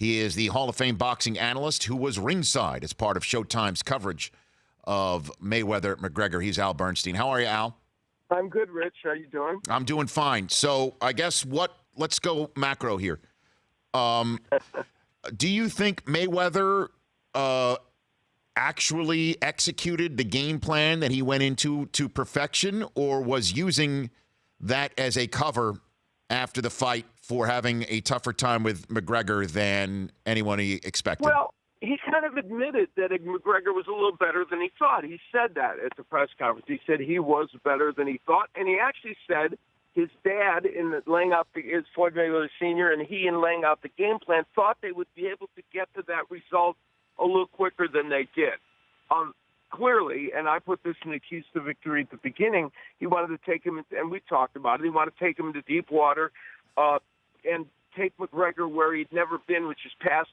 He is the Hall of Fame boxing analyst who was ringside as part of Showtime's coverage of Mayweather-McGregor. He's Al Bernstein. How are you, Al? I'm good, Rich. How you doing? I'm doing fine. So I guess let's go macro here. Do you think Mayweather actually executed the game plan that he went into to perfection, or was using that as a cover after the fight for having a tougher time with McGregor than anyone he expected? Well, he kind of admitted that McGregor was a little better than he thought. He said that at the press conference. He said he was better than he thought, and he actually said his dad, in laying out his Floyd Mayweather Sr., and he, in laying out the game plan, thought they would be able to get to that result a little quicker than they did. Clearly, and I put this in the keys to victory at the beginning, he wanted to take him, and we talked about it, he wanted to take him into deep water and take McGregor where he'd never been, which is past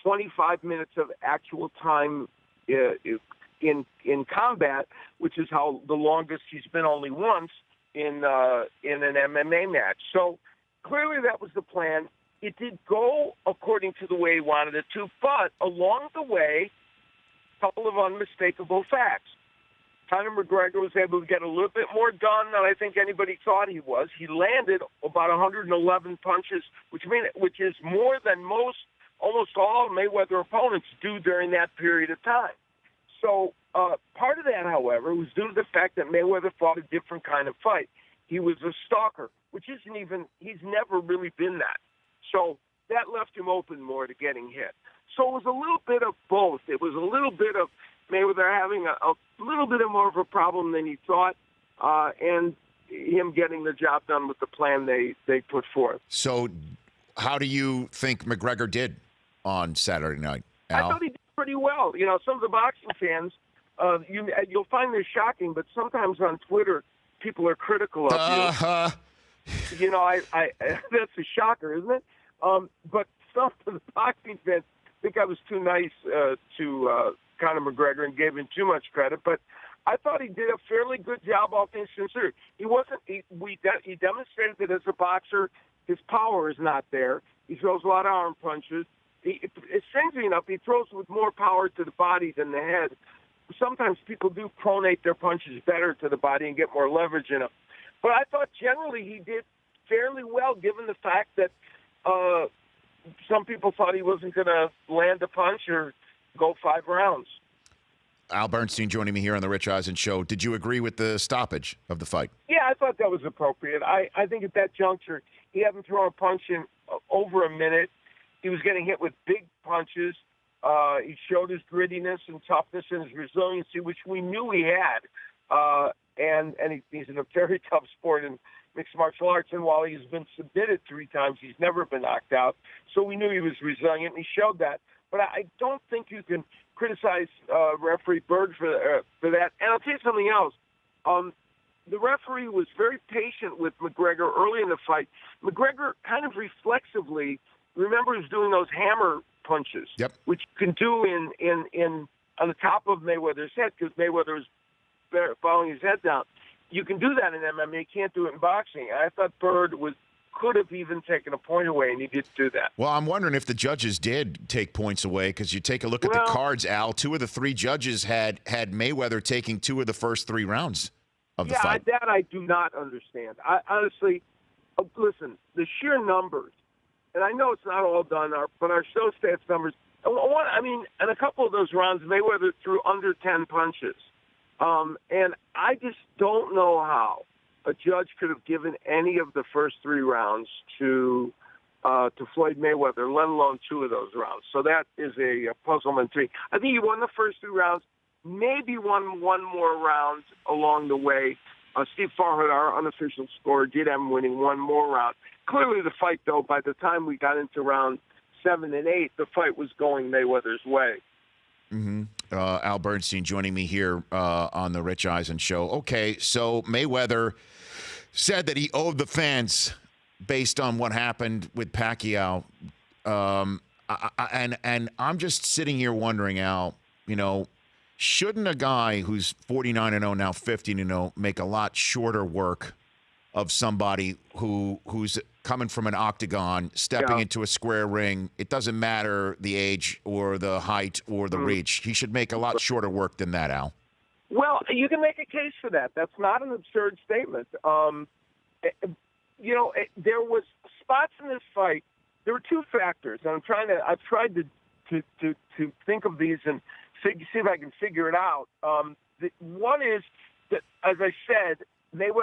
25 minutes of actual time in combat, which is how the longest he's been, only once in an MMA match. So clearly that was the plan. It did go according to the way he wanted it to, but along the way, a couple of unmistakable facts. Conor McGregor was able to get a little bit more done than I think anybody thought he was. He landed about 111 punches, which is more than almost all Mayweather opponents do during that period of time. So part of that, however, was due to the fact that Mayweather fought a different kind of fight. He was a stalker, which he's never really been that. So that left him open more to getting hit. So it was a little bit of both. It was a little bit of Mayweather having a little bit more of a problem than he thought, and him getting the job done with the plan they put forth. So how do you think McGregor did on Saturday night, Al? I thought he did pretty well. You know, some of the boxing fans, you'll find this shocking, but sometimes on Twitter, people are critical of you. You know, I that's a shocker, isn't it? But some of the boxing fans think I was too nice to Conor McGregor and gave him too much credit. But I thought he did a fairly good job, all things considered. He demonstrated that as a boxer, his power is not there. He throws a lot of arm punches. Strangely enough, he throws with more power to the body than the head. Sometimes people do pronate their punches better to the body and get more leverage in them. But I thought generally he did fairly well, given the fact that some people thought he wasn't going to land a punch or go 5 rounds. Al Bernstein joining me here on the Rich Eisen Show. Did you agree with the stoppage of the fight? Yeah, I thought that was appropriate. I think at that juncture, he hadn't thrown a punch in over a minute. He was getting hit with big punches. He showed his grittiness and toughness and his resiliency, which we knew he had. And he's in a very tough sport in mixed martial arts. And while he's been submitted 3 times, he's never been knocked out. So we knew he was resilient, and he showed that. But I don't think you can criticize referee Bird for that. And I'll tell you something else. The referee was very patient with McGregor early in the fight. McGregor kind of reflexively, remember, was doing those hammer punches, yep, which you can do in on the top of Mayweather's head because Mayweather was following his head down. You can do that in MMA. You can't do it in boxing. I thought Bird could have even taken a point away, and he didn't do that. Well, I'm wondering if the judges did take points away, because you take a look at the cards, Al. 2 of the 3 judges had Mayweather taking 2 of the first 3 rounds of the fight. That I do not understand. I honestly, listen, the sheer numbers, and I know it's not all done, but our show stats numbers, in a couple of those rounds, Mayweather threw under 10 punches. And I just don't know how a judge could have given any of the first 3 rounds to Floyd Mayweather, let alone 2 of those rounds. So that is a puzzlement to me. I think he won the first 3 rounds, maybe won one more round along the way. Steve Farhood, our unofficial scorer, did have him winning one more round. Clearly the fight, though, by the time we got into round 7 and 8, the fight was going Mayweather's way. Mm-hmm. Al Bernstein joining me here on the Rich Eisen Show. Okay, so Mayweather said that he owed the fans based on what happened with Pacquiao. And I'm just sitting here wondering, Al, shouldn't a guy who's 49-0, now 50-0, make a lot shorter work of somebody who's coming from an octagon, stepping into a square ring. It doesn't matter the age or the height or the reach. He should make a lot shorter work than that, Al. Well, you can make a case for that. That's not an absurd statement. There was spots in this fight. There were two factors, and I've tried to think of these and see if I can figure it out. One is that, as I said,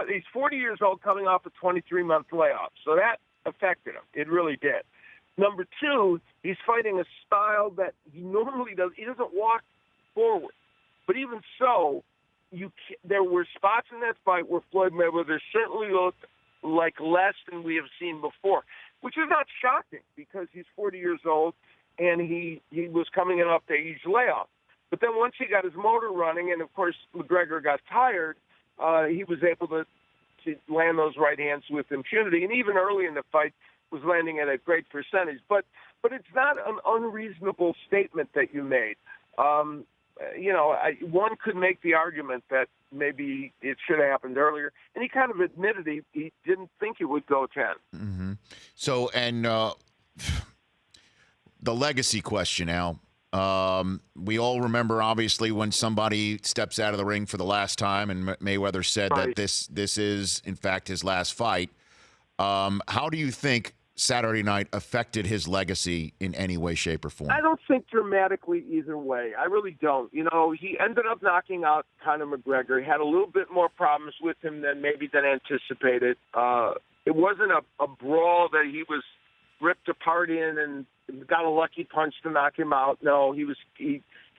he's 40 years old coming off a 23-month layoff, so that affected him. It really did. Number two, he's fighting a style that he normally does. He doesn't walk forward. But even so, there were spots in that fight where Floyd Mayweather certainly looked like less than we have seen before, which is not shocking because he's 40 years old and he was coming in off the age layoff. But then once he got his motor running, and of course McGregor got tired, he was able to land those right hands with impunity, and even early in the fight was landing at a great percentage. But it's not an unreasonable statement that you made. One could make the argument that maybe it should have happened earlier, and he kind of admitted he didn't think it would go 10. Mm-hmm. So, and the legacy question, Al. We all remember, obviously, when somebody steps out of the ring for the last time, and Mayweather said that this is, in fact, his last fight. How do you think Saturday night affected his legacy in any way, shape, or form? I don't think dramatically either way. I really don't. He ended up knocking out Conor McGregor. He had a little bit more problems with him than anticipated. It wasn't a brawl that he was ripped apart in and got a lucky punch to knock him out. No, he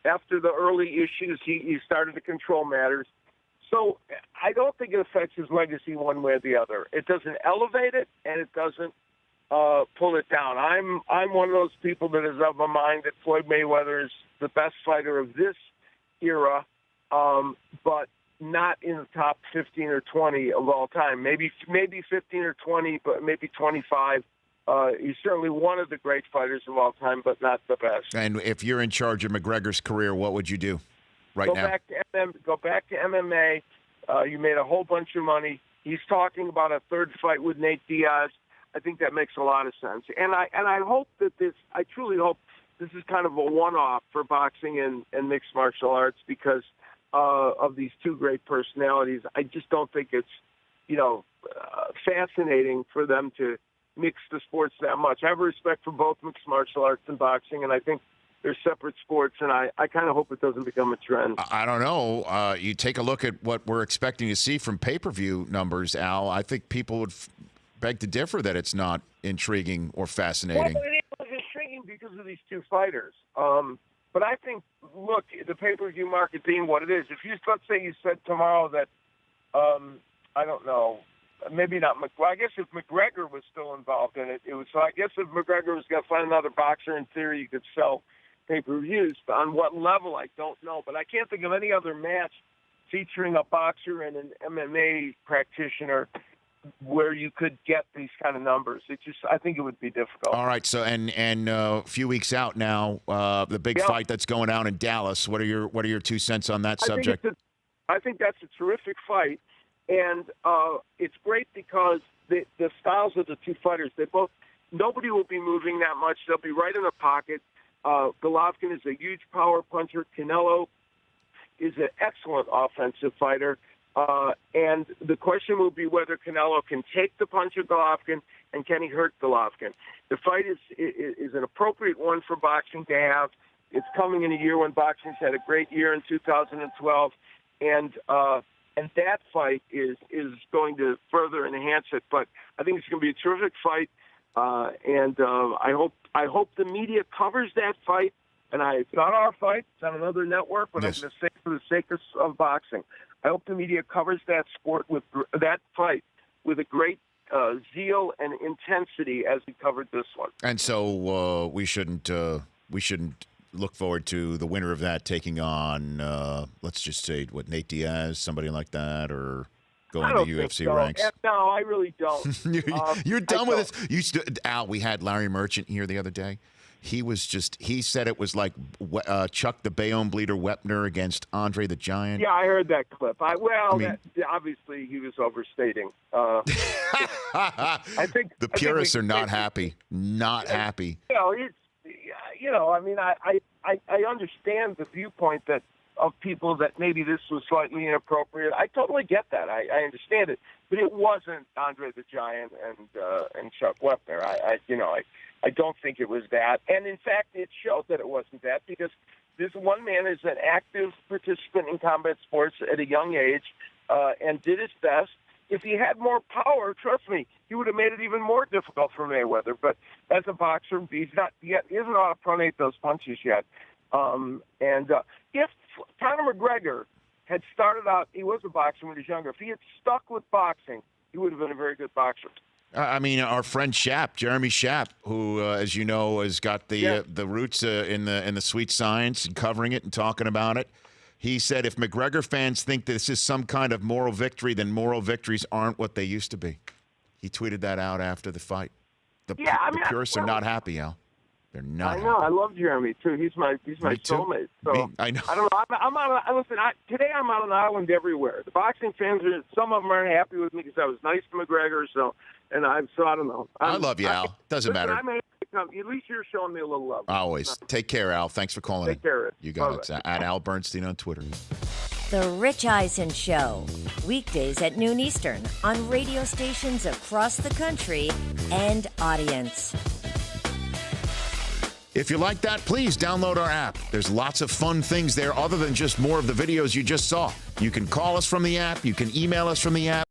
after the early issues, he started to control matters. So I don't think it affects his legacy one way or the other. It doesn't elevate it, and it doesn't pull it down. I'm one of those people that is of a mind that Floyd Mayweather is the best fighter of this era, but not in the top 15 or 20 of all time. Maybe 15 or 20, but maybe 25. He's certainly one of the great fighters of all time, but not the best. And if you're in charge of McGregor's career, what would you do now? Go back to MMA. You made a whole bunch of money. He's talking about a third fight with Nate Diaz. I think that makes a lot of sense. And I hope that I truly hope this is kind of a one-off for boxing and mixed martial arts because of these two great personalities. I just don't think it's, fascinating for them to mix the sports that much. I have respect for both mixed martial arts and boxing, and I think they're separate sports, and I kind of hope it doesn't become a trend. I don't know. You take a look at what we're expecting to see from pay-per-view numbers, Al. I think people would beg to differ that it's not intriguing or fascinating. Well, it was intriguing because of these two fighters. But I think, look, the pay-per-view market being what it is, let's say you said tomorrow that, I don't know, maybe not. Well, I guess if McGregor was still involved in it, so I guess if McGregor was going to find another boxer, in theory, you could sell pay-per-views. But on what level, I don't know. But I can't think of any other match featuring a boxer and an MMA practitioner where you could get these kind of numbers. I think it would be difficult. All right. So, and a few weeks out now, the big fight that's going on in Dallas. What are your 2 cents on that subject? I think that's a terrific fight. And it's great because the styles of the two fighters, nobody will be moving that much. They'll be right in the pocket. Golovkin is a huge power puncher. Canelo is an excellent offensive fighter. And the question will be whether Canelo can take the punch of Golovkin and can he hurt Golovkin. The fight is an appropriate one for boxing to have. It's coming in a year when boxing's had a great year in 2012. And that fight is going to further enhance it. But I think it's going to be a terrific fight, and I hope the media covers that fight. And it's not our fight; it's on another network. But yes. I'm going to say for the sake of boxing, I hope the media covers that sport with that fight with a great zeal and intensity as we covered this one. And so we shouldn't look forward to the winner of that taking on, let's just say, Nate Diaz, somebody like that, or going to UFC ranks? No, I really don't. You're done with this. Al, we had Larry Merchant here the other day. he said it was like Chuck the Bayonne Bleeder Wepner against Andre the Giant. Yeah, I heard that clip. Obviously he was overstating. I think the purists are not happy. Not happy. I understand the viewpoint that of people that maybe this was slightly inappropriate. I totally get that. I understand it, but it wasn't Andre the Giant and Chuck Wepner. I don't think it was that. And in fact, it showed that it wasn't that, because this one man is an active participant in combat sports at a young age and did his best. If he had more power, trust me, he would have made it even more difficult for Mayweather. But as a boxer, he doesn't know how to pronate those punches yet. If Conor McGregor had started out, he was a boxer when he was younger. If he had stuck with boxing, he would have been a very good boxer. Our friend Shapp, Jeremy Shapp, who, as you know, has got the roots in the sweet science and covering it and talking about it. He said if McGregor fans think this is some kind of moral victory, then moral victories aren't what they used to be. He tweeted that out after the fight. The purists are not happy, Al. They're not. I know. happy. I love Jeremy too. He's my soulmate. So I know. I don't know. I'm out. Listen, today I'm out on the island everywhere. The boxing fans some of them aren't happy with me because I was nice to McGregor. So I don't know. I love you, Al. Doesn't matter. At least you're showing me a little love. Always. Take care, Al. Thanks for calling in. Take care. You got it. At Al Bernstein on Twitter. The Rich Eisen Show, weekdays at noon Eastern on radio stations across the country and audience. If you like that, please download our app. There's lots of fun things there other than just more of the videos you just saw. You can call us from the app. You can email us from the app.